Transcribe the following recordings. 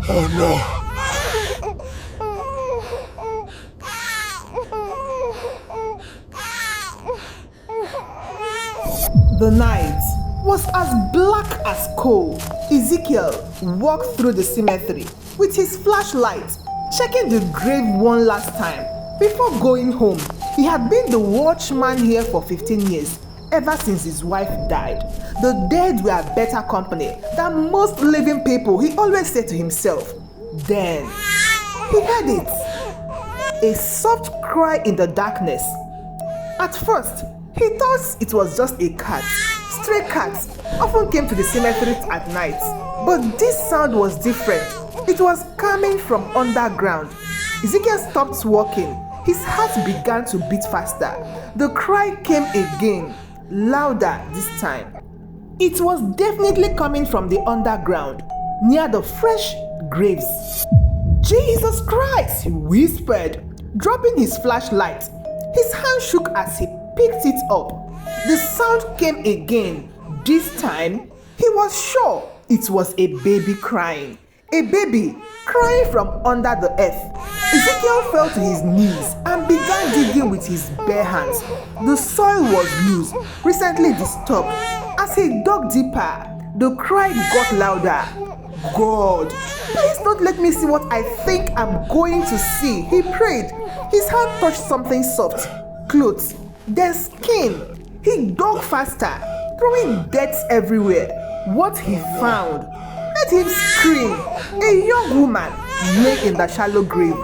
Oh no. The night was as black as coal. Ezekiel walked through the cemetery with his flashlight, checking the grave one last time before going home. He had been the watchman here for 15 years, ever since his wife died. The dead were better company than most living people, he always said to himself. Then he heard it, a soft cry in the darkness. At first, he thought it was just a cat. Stray cats often came to the cemetery at night, but this sound was different. It was coming from underground. Ezekiel stopped walking. His heart began to beat faster. The cry came again, louder this time. It was definitely coming from the underground, near the fresh graves. Jesus Christ, he whispered, dropping his flashlight. His hand shook as he picked it up. The sound came again. This time, he was sure it was a baby crying. A baby crying from under the earth. Ezekiel fell to his knees and began digging with his bare hands. The soil was loose, recently disturbed. As he dug deeper, the cry got louder. God, please don't let me see what I think I'm going to see, he prayed. His hand touched something soft, clothes, then skin. He dug faster, throwing dirt everywhere. What he found made him scream. A young woman lay in the shallow grave,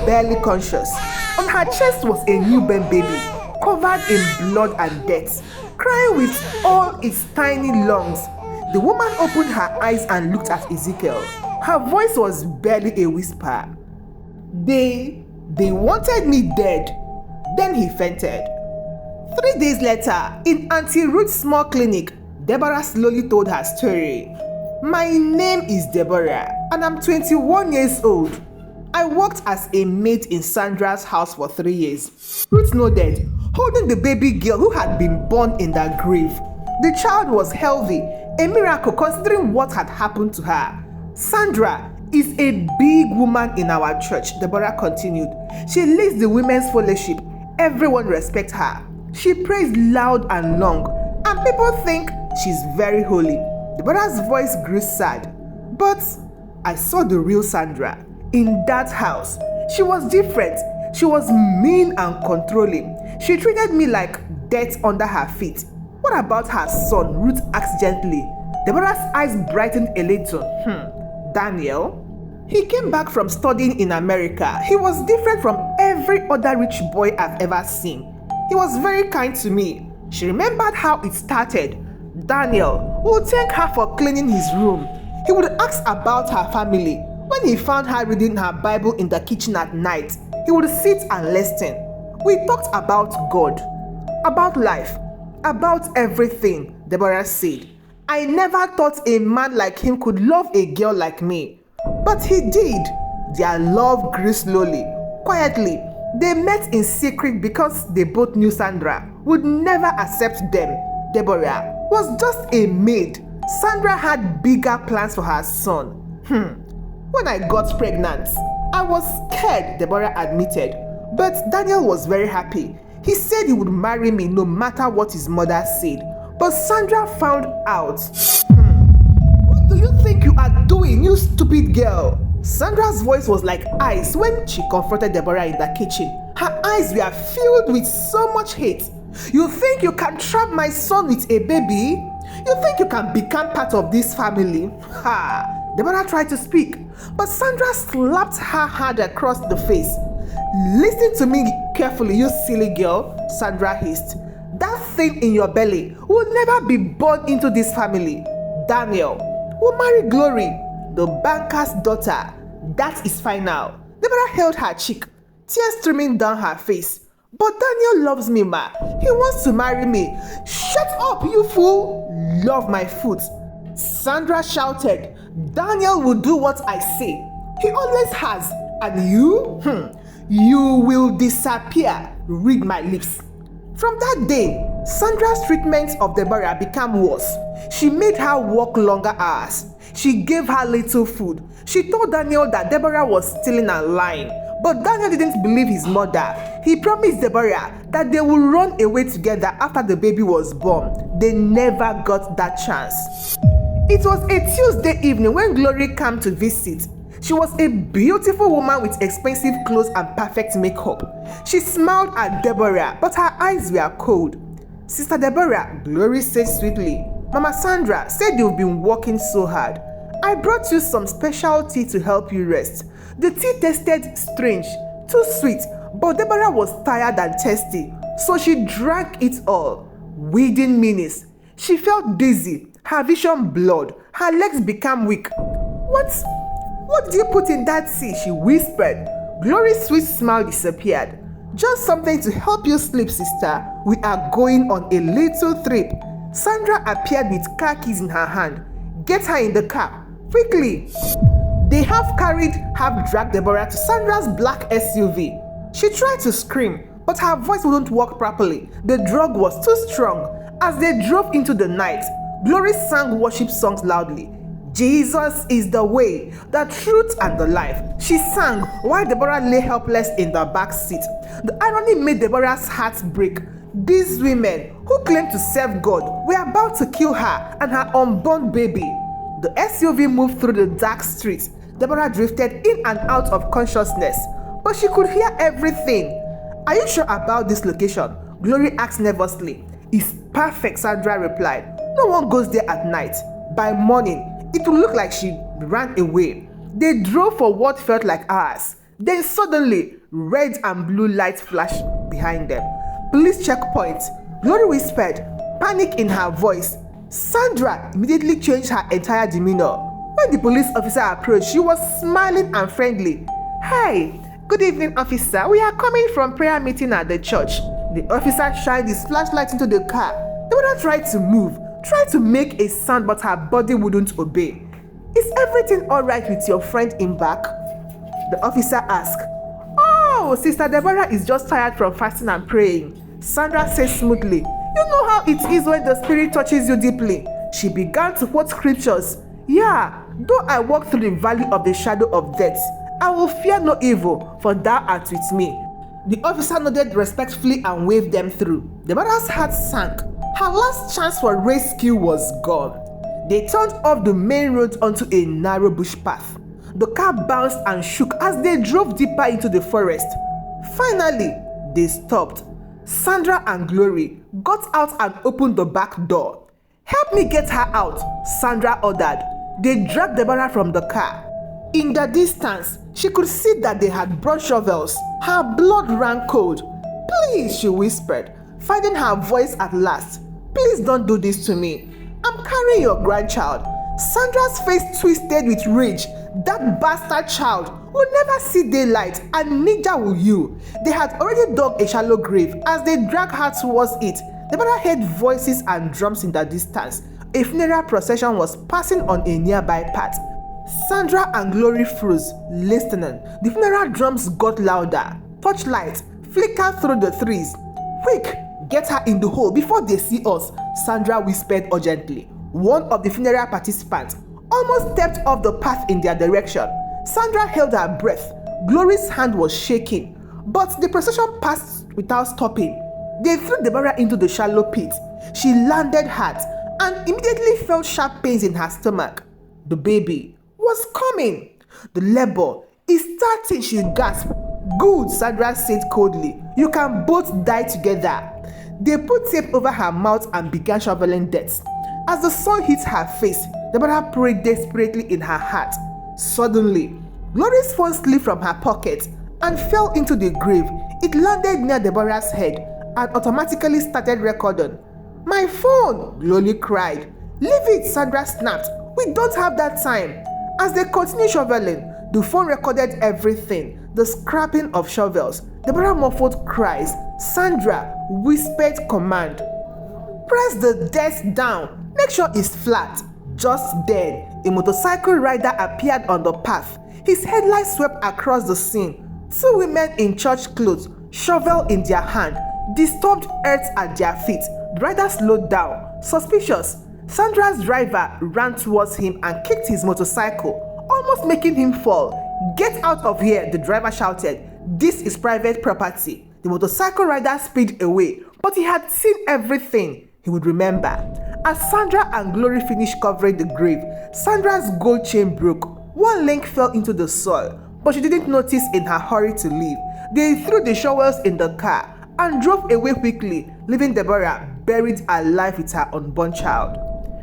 barely conscious. On her chest was a newborn baby, covered in blood and dirt, crying with all its tiny lungs. The woman opened her eyes and looked at Ezekiel. Her voice was barely a whisper. They wanted me dead. Then he fainted. 3 days later, in Auntie Ruth's small clinic, Deborah slowly told her story. My name is Deborah, and I'm 21 years old. I worked as a maid in Sandra's house for 3 years. Ruth nodded, holding the baby girl who had been born in the grave. The child was healthy, a miracle considering what had happened to her. Sandra is a big woman in our church, Deborah continued. She leads the women's fellowship. Everyone respects her. She prays loud and long, and people think she's very holy. Deborah's voice grew sad. But I saw the real Sandra in that house. She was different. She was mean and controlling. She treated me like dirt under her feet. What about her son? Ruth asked gently. Deborah's eyes brightened a little. Daniel? He came back from studying in America. He was different from every other rich boy I've ever seen. He was very kind to me. She remembered how it started. Daniel would thank her for cleaning his room. He would ask about her family. When he found her reading her Bible in the kitchen at night, he would sit and listen. We talked about God, about life, about everything, Deborah said. I never thought a man like him could love a girl like me. But he did. Their love grew slowly, quietly. They met in secret because they both knew Sandra would never accept them. Deborah was just a maid. Sandra had bigger plans for her son. When I got pregnant, I was scared, Deborah admitted. But Daniel was very happy. He said he would marry me no matter what his mother said. But Sandra found out. What do you think you are doing, you stupid girl? Sandra's voice was like ice when she confronted Deborah in the kitchen. Her eyes were filled with so much hate. You think you can trap my son with a baby? You think you can become part of this family? Ha! Deborah tried to speak, but Sandra slapped her hard across the face. Listen to me carefully, you silly girl, Sandra hissed. That thing in your belly will never be born into this family. Daniel will marry Glory, the banker's daughter. That is final. Deborah held her cheek, tears streaming down her face. But Daniel loves me, ma. He wants to marry me. Shut up, you fool. Love my foot. Sandra shouted. Daniel will do what I say. He always has. And you? You will disappear. Read my lips. From that day, Sandra's treatment of Deborah became worse. She made her work longer hours. She gave her little food. She told Daniel that Deborah was stealing and lying. But Daniel didn't believe his mother. He promised Deborah that they would run away together after the baby was born. They never got that chance. It was a Tuesday evening when Glory came to visit. She was a beautiful woman with expensive clothes and perfect makeup. She smiled at Deborah, but her eyes were cold. "Sister Deborah," Glory said sweetly, "Mama Sandra said you've been working so hard. I brought you some special tea to help you rest." The tea tasted strange, too sweet, but Deborah was tired and thirsty, so she drank it all. Within minutes, she felt dizzy, her vision blurred, her legs became weak. What did you put in that tea?" she whispered. Glory's sweet smile disappeared. "Just something to help you sleep, sister. We are going on a little trip." Sandra appeared with car keys in her hand. "Get her in the car, quickly." They half carried, half dragged Deborah to Sandra's black SUV. She tried to scream, but her voice wouldn't work properly. The drug was too strong. As they drove into the night, Glory sang worship songs loudly. "Jesus is the way, the truth, and the life," she sang while Deborah lay helpless in the back seat. The irony made Deborah's heart break. These women who claimed to serve God were about to kill her and her unborn baby. The SUV moved through the dark streets. Deborah drifted in and out of consciousness, but she could hear everything. "Are you sure about this location?" Glory asked nervously. "It's perfect," Sandra replied. "No one goes there at night. By morning, it would look like she ran away." They drove for what felt like hours. Then suddenly, red and blue lights flashed behind them. "Police checkpoint," Glory whispered, panic in her voice. Sandra immediately changed her entire demeanor. When the police officer approached, she was smiling and friendly. "Hi, good evening, officer. We are coming from prayer meeting at the church." The officer shined his flashlight into the car. Deborah tried to move, tried to make a sound, but her body wouldn't obey. "Is everything all right with your friend in back?" The officer asked. "Oh, Sister Deborah is just tired from fasting and praying," Sandra said smoothly. "You know how it is when the Spirit touches you deeply." She began to quote scriptures. "Yeah, though I walk through the valley of the shadow of death, I will fear no evil, for thou art with me." The officer nodded respectfully and waved them through. Deborah's heart sank. Her last chance for rescue was gone. They turned off the main road onto a narrow bush path. The car bounced and shook as they drove deeper into the forest. Finally, they stopped. Sandra and Glory got out and opened the back door. "Help me get her out," Sandra ordered. They dragged Deborah from the car. In the distance, she could see that they had brought shovels. Her blood ran cold. "Please," she whispered, finding her voice at last. "Please don't do this to me. I'm carrying your grandchild." Sandra's face twisted with rage. That bastard child will never see daylight, and neither will you. They had already dug a shallow grave. As they dragged her towards it, Deborah heard voices and drums in the distance. A funeral procession was passing on a nearby path. Sandra and Glory froze, listening. The funeral drums got louder. Torchlights flickered through the trees. "Quick, get her in the hole before they see us," Sandra whispered urgently. One of the funeral participants almost stepped off the path in their direction. Sandra held her breath. Glory's hand was shaking, but the procession passed without stopping. They threw Deborah into the shallow pit. She landed hard and immediately felt sharp pains in her stomach. The baby was coming. "The labor is starting," she gasped. "Good," Sandra said coldly. "You can both die together." They put tape over her mouth and began shoveling dirt. As the sun hit her face, Deborah prayed desperately in her heart. Suddenly, Glory's phone slipped from her pocket and fell into the grave. It landed near Deborah's head and automatically started recording. "My phone!" Glory cried. "Leave it," Sandra snapped. "We don't have that time." As they continued shoveling, the phone recorded everything. The scrapping of shovels, Deborah muffled cries. Sandra whispered command. "Press the desk down. Make sure it's flat." Just then, a motorcycle rider appeared on the path. His headlights swept across the scene. Two women in church clothes, shovel in their hand, disturbed earth at their feet. The rider slowed down, suspicious. Sandra's driver ran towards him and kicked his motorcycle, almost making him fall. "Get out of here," the driver shouted. "This is private property." The motorcycle rider speeded away, but he had seen everything he would remember. As Sandra and Glory finished covering the grave, Sandra's gold chain broke. One link fell into the soil, but she didn't notice in her hurry to leave. They threw the shovels in the car and drove away quickly, leaving Deborah buried alive with her unborn child.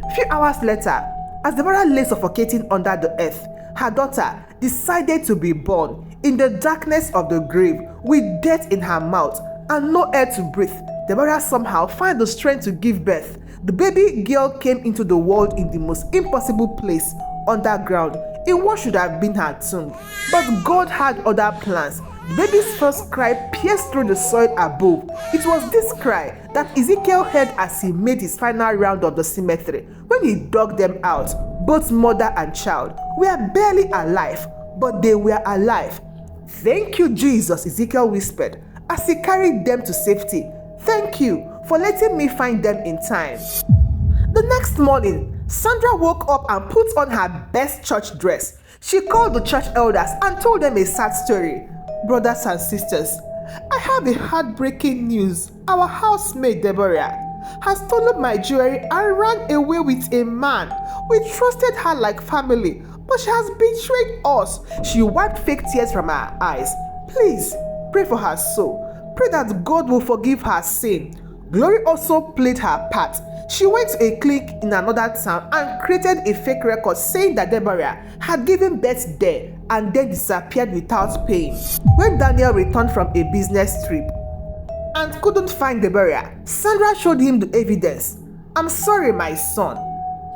A few hours later, as Deborah lay suffocating under the earth, her daughter decided to be born. In the darkness of the grave, with death in her mouth and no air to breathe, Deborah somehow found the strength to give birth. The baby girl came into the world in the most impossible place, underground, in what should have been her tomb. But God had other plans. The baby's first cry pierced through the soil above. It was this cry that Ezekiel heard as he made his final round of the cemetery. When he dug them out, both mother and child were barely alive, but they were alive. "Thank you, Jesus," Ezekiel whispered as he carried them to safety. "Thank you for letting me find them in time." The next morning, Sandra woke up and put on her best church dress. She called the church elders and told them a sad story. "Brothers and sisters, I have a heartbreaking news. Our housemaid Deborah has stolen my jewelry and ran away with a man. We trusted her like family, but she has betrayed us." She wiped fake tears from her eyes. "Please pray for her soul. Pray that God will forgive her sin." Glory also played her part. She went to a clinic in another town and created a fake record saying that Deborah had given birth there and then disappeared without paying. When Daniel returned from a business trip and couldn't find Deborah, Sandra showed him the evidence. "I'm sorry, my son.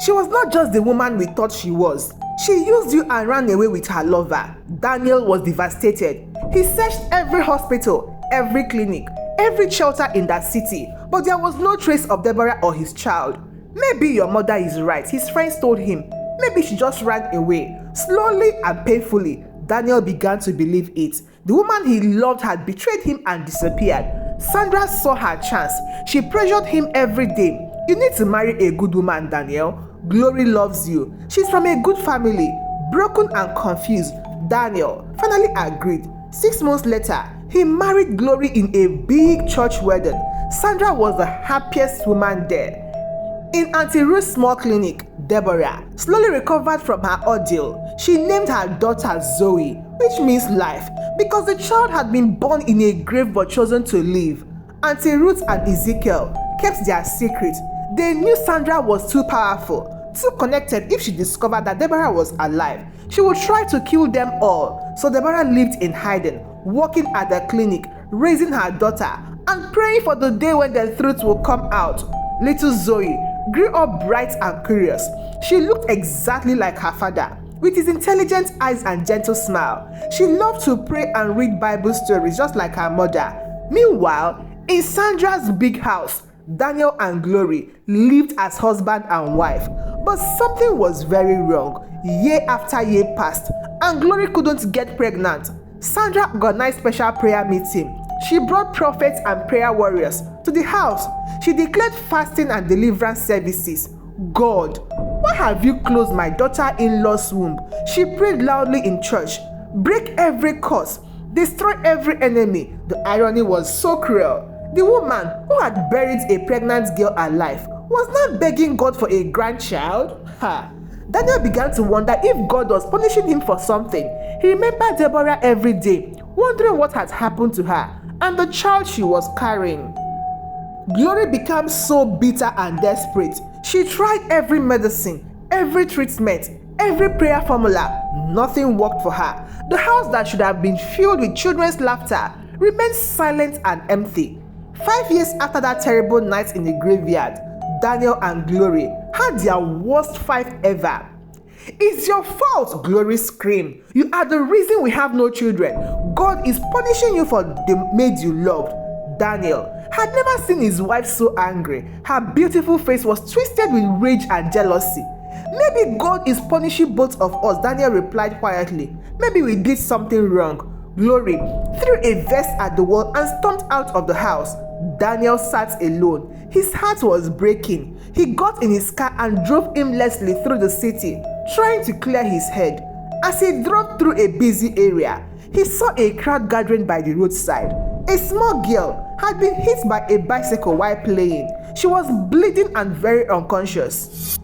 She was not just the woman we thought she was. She used you and ran away with her lover." Daniel was devastated. He searched every hospital, every clinic, every shelter in that city, but there was no trace of Deborah or his child. "Maybe your mother is right," his friends told him. "Maybe she just ran away." Slowly and painfully, Daniel began to believe it. The woman he loved had betrayed him and disappeared. Sandra saw her chance. She pressured him every day. "You need to marry a good woman, Daniel. Glory loves you. She's from a good family." Broken and confused, Daniel finally agreed. 6 months later, he married Glory in a big church wedding. Sandra was the happiest woman there. In Auntie Ruth's small clinic, Deborah slowly recovered from her ordeal. She named her daughter Zoe, which means life, because the child had been born in a grave but chosen to live. Auntie Ruth and Ezekiel kept their secret. They knew Sandra was too powerful, too connected. If she discovered that Deborah was alive, she would try to kill them all. So Deborah lived in hiding, working at the clinic, raising her daughter, and praying for the day when the truth will come out. Little Zoe grew up bright and curious. She looked exactly like her father, with his intelligent eyes and gentle smile. She loved to pray and read Bible stories just like her mother. Meanwhile, in Sandra's big house, Daniel and Glory lived as husband and wife. But something was very wrong. Year after year passed, and Glory couldn't get pregnant. Sandra organized special prayer meeting. She brought prophets and prayer warriors to the house. She declared fasting and deliverance services. "God, why have you closed my daughter-in-law's womb?" She prayed loudly in church. "Break every curse, destroy every enemy." The irony was so cruel. The woman who had buried a pregnant girl alive was now begging God for a grandchild. Daniel began to wonder if God was punishing him for something. He remembered Deborah every day, wondering what had happened to her and the child she was carrying. Glory became so bitter and desperate. She tried every medicine, every treatment, every prayer formula. Nothing worked for her. The house that should have been filled with children's laughter remained silent and empty. 5 years after that terrible night in the graveyard, Daniel and Glory had their worst fight ever. "It's your fault," Glory screamed. "You are the reason we have no children. God is punishing you for the maid you loved." Daniel had never seen his wife so angry. Her beautiful face was twisted with rage and jealousy. "Maybe God is punishing both of us," Daniel replied quietly. "Maybe we did something wrong." Glory threw a vest at the wall and stormed out of the house. Daniel sat alone. His heart was breaking. He got in his car and drove aimlessly through the city, trying to clear his head. As he drove through a busy area, he saw a crowd gathering by the roadside. A small girl had been hit by a bicycle while playing. She was bleeding and very unconscious.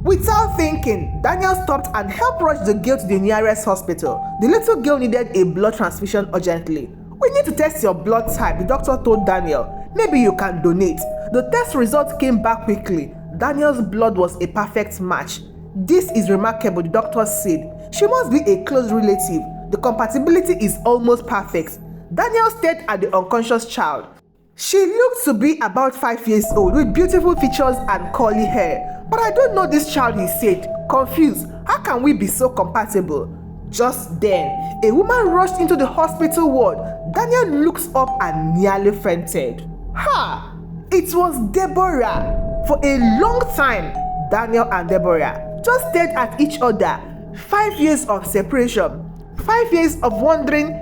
Without thinking, Daniel stopped and helped rush the girl to the nearest hospital. The little girl needed a blood transfusion urgently. "We need to test your blood type," the doctor told Daniel. "Maybe you can donate." The test results came back quickly. Daniel's blood was a perfect match. "This is remarkable," the doctor said. "She must be a close relative. The compatibility is almost perfect." Daniel stared at the unconscious child. She looked to be about 5 years old with beautiful features and curly hair. "But I don't know this child," he said, confused. "How can we be so compatible?" Just then, a woman rushed into the hospital ward. Daniel looked up and nearly fainted. Ha! It was Deborah. For a long time, Daniel and Deborah just stared at each other. 5 years of separation, 5 years of wandering,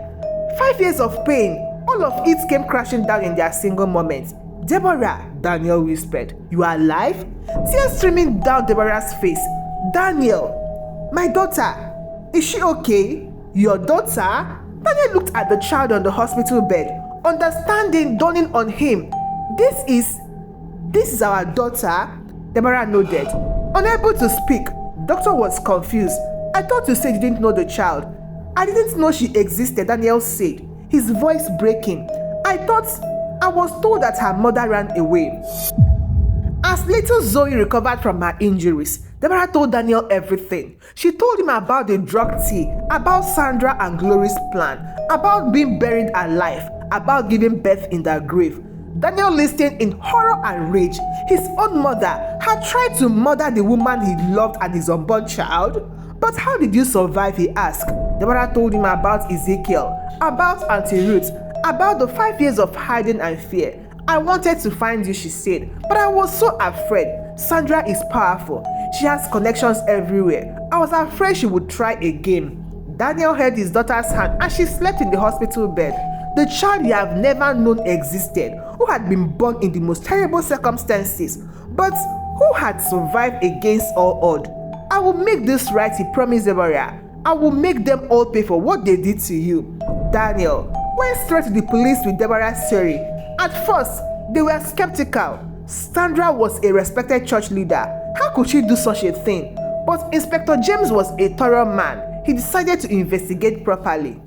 5 years of pain. All of it came crashing down in their single moment. "Deborah," Daniel whispered, "you are alive?" Tears streaming down Deborah's face. "Daniel, my daughter, is she okay?" "Your daughter?" Daniel looked at the child on the hospital bed, understanding dawning on him. This is our daughter?" Deborah nodded. Unable to speak, the doctor was confused. "I thought you said you didn't know the child." "I didn't know she existed," Daniel said, his voice breaking. I was told that her mother ran away." As little Zoe recovered from her injuries, Deborah told Daniel everything. She told him about the drug tea, about Sandra and Glory's plan, about being buried alive, about giving birth in their grave. Daniel listened in horror and rage. His own mother had tried to murder the woman he loved and his unborn child. "But how did you survive?" he asked. Deborah told him about Ezekiel, about Auntie Ruth, about the 5 years of hiding and fear. "I wanted to find you," she said, "but I was so afraid. Sandra is powerful. She has connections everywhere. I was afraid she would try again." Daniel held his daughter's hand as she slept in the hospital bed. The child he had never known existed, who had been born in the most terrible circumstances, but who had survived against all odds. "I will make this right," he promised Deborah. "I will make them all pay for what they did to you." Daniel went straight to the police with Deborah's story. At first, they were skeptical. Sandra was a respected church leader. How could she do such a thing? But Inspector James was a thorough man. He decided to investigate properly.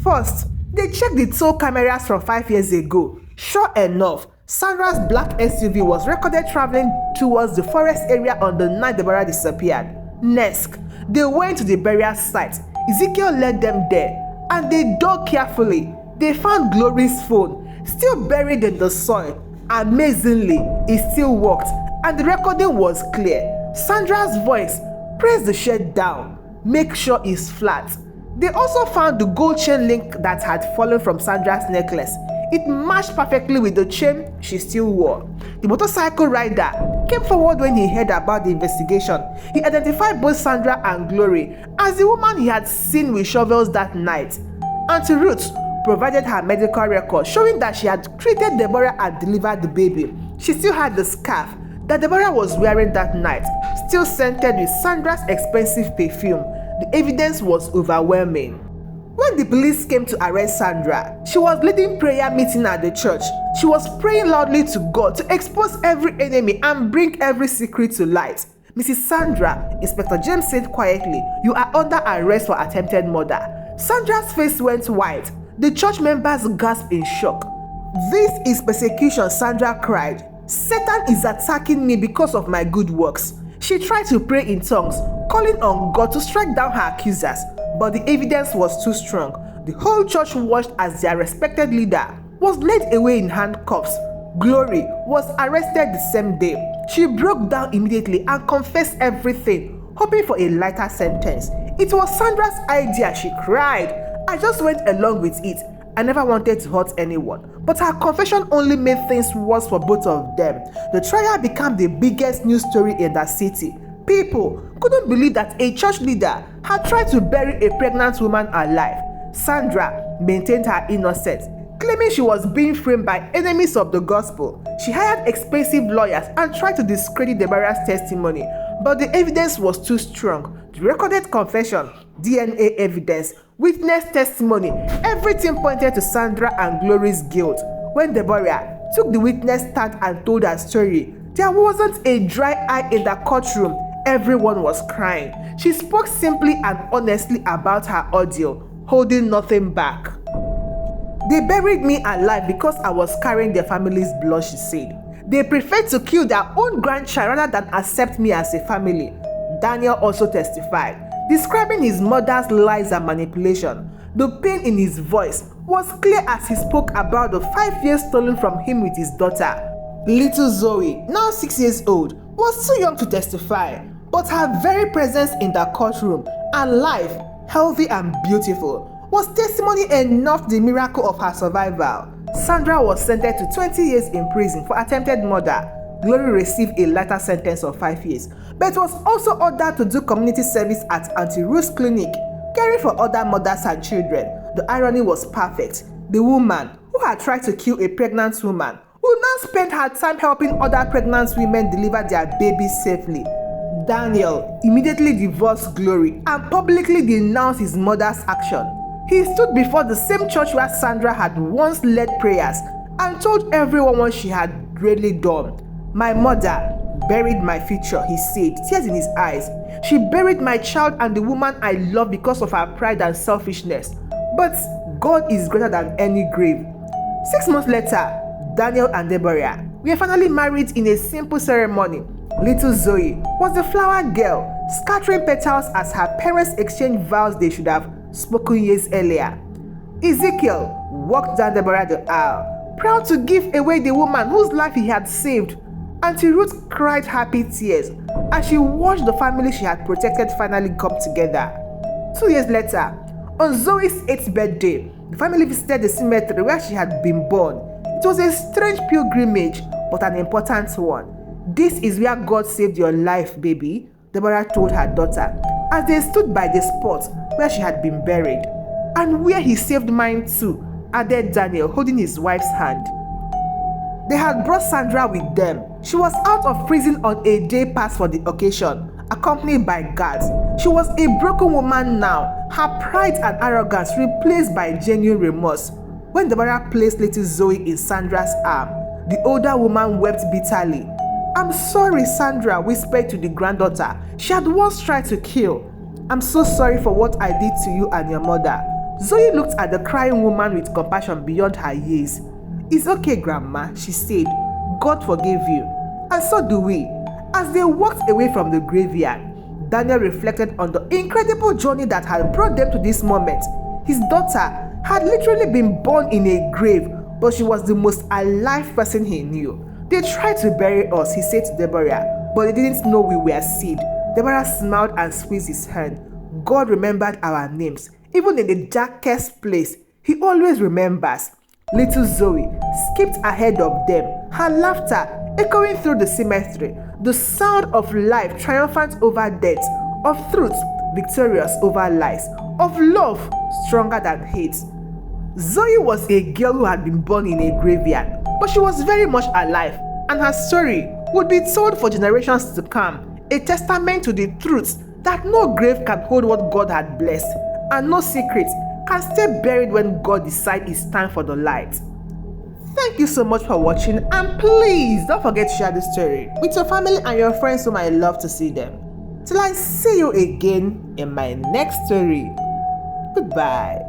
First, they checked the tow cameras from 5 years ago. Sure enough, Sandra's black SUV was recorded traveling towards the forest area on the night Deborah disappeared. Next, they went to the burial site. Ezekiel led them there, and they dug carefully. They found Glory's phone, still buried in the soil. Amazingly, it still worked, and the recording was clear. Sandra's voice: "Press the shirt down. Make sure it's flat." They also found the gold chain link that had fallen from Sandra's necklace. It matched perfectly with the chain she still wore. The motorcycle rider came forward when he heard about the investigation. He identified both Sandra and Glory as the woman he had seen with shovels that night. Auntie Ruth provided her medical record showing that she had treated Deborah and delivered the baby. She still had the scarf that Deborah was wearing that night, still scented with Sandra's expensive perfume. The evidence was overwhelming. When the police came to arrest Sandra, she was leading prayer meeting at the church. She was praying loudly to God to expose every enemy and bring every secret to light. "Mrs. Sandra," Inspector James said quietly, "you are under arrest for attempted murder." Sandra's face went white. The church members gasped in shock. "This is persecution," Sandra cried. "Satan is attacking me because of my good works." She tried to pray in tongues, calling on God to strike down her accusers, but the evidence was too strong. The whole church watched as their respected leader was led away in handcuffs. Glory was arrested the same day. She broke down immediately and confessed everything, hoping for a lighter sentence. "It was Sandra's idea," she cried. "I just went along with it. I never wanted to hurt anyone." But her confession only made things worse for both of them. The trial became the biggest news story in the city. People couldn't believe that a church leader had tried to bury a pregnant woman alive. Sandra maintained her innocence, Claiming she was being framed by enemies of the gospel, she hired expensive lawyers and tried to discredit Deborah's testimony, but the evidence was too strong. The recorded confession, DNA evidence, witness testimony, everything pointed to Sandra and Glory's guilt. When Deborah took the witness stand and told her story, there wasn't a dry eye in the courtroom. Everyone was crying. She spoke simply and honestly about her ordeal, holding nothing back. They buried me alive because I was carrying their family's blood, she said. They preferred to kill their own grandchild rather than accept me as a family. Daniel also testified, describing his mother's lies and manipulation. The pain in his voice was clear as he spoke about the 5 years stolen from him with his daughter. Little Zoe, now 6 years old, was too young to testify, but her very presence in the courtroom, alive, healthy and beautiful, was testimony enough to the miracle of her survival. Sandra was sentenced to 20 years in prison for attempted murder. Glory received a lighter sentence of 5 years, but was also ordered to do community service at Auntie Ruth's clinic, caring for other mothers and children. The irony was perfect. The woman who had tried to kill a pregnant woman would now spend her time helping other pregnant women deliver their babies safely. Daniel immediately divorced Glory and publicly denounced his mother's action. He stood before the same church where Sandra had once led prayers and told everyone what she had really done. My mother buried my future, he said, tears in his eyes. She buried my child and the woman I love because of her pride and selfishness. But God is greater than any grave. 6 months later, Daniel and Deborah were finally married in a simple ceremony. Little Zoe was the flower girl, scattering petals as her parents exchanged vows they should have spoken years earlier. Ezekiel walked down Deborah the aisle, proud to give away the woman whose life he had saved. Auntie Ruth cried happy tears as she watched the family she had protected finally come together. 2 years later, on Zoe's 8th birthday, the family visited the cemetery where she had been born. It was a strange pilgrimage, but an important one. This is where God saved your life, baby, Deborah told her daughter, as they stood by the spot where she had been buried. And where he saved mine too, added Daniel, holding his wife's hand. They had brought Sandra with them. She was out of prison on a day pass for the occasion, accompanied by guards. She was a broken woman now, her pride and arrogance replaced by genuine remorse. When Deborah placed little Zoe in Sandra's arm, the older woman wept bitterly. I'm sorry, Sandra whispered to the granddaughter she had once tried to kill. I'm so sorry for what I did to you and your mother. Zoe looked at the crying woman with compassion beyond her years. It's okay, Grandma, she said. God forgave you. And so do we. As they walked away from the graveyard, Daniel reflected on the incredible journey that had brought them to this moment. His daughter had literally been born in a grave, but she was the most alive person he knew. They tried to bury us, he said to Deborah, but they didn't know we were seed. Deborah smiled and squeezed his hand. God remembered our names. Even in the darkest place, he always remembers. Little Zoe skipped ahead of them, her laughter echoing through the cemetery, the sound of life triumphant over death, of truth victorious over lies, of love stronger than hate. Zoe was a girl who had been born in a graveyard, but she was very much alive, and her story would be told for generations to come, a testament to the truth that no grave can hold what God had blessed, and no secret can stay buried when God decides it's time for the light. Thank you so much for watching, and please don't forget to share this story with your family and your friends who might love to see them. Till I see you again in my next story. Goodbye.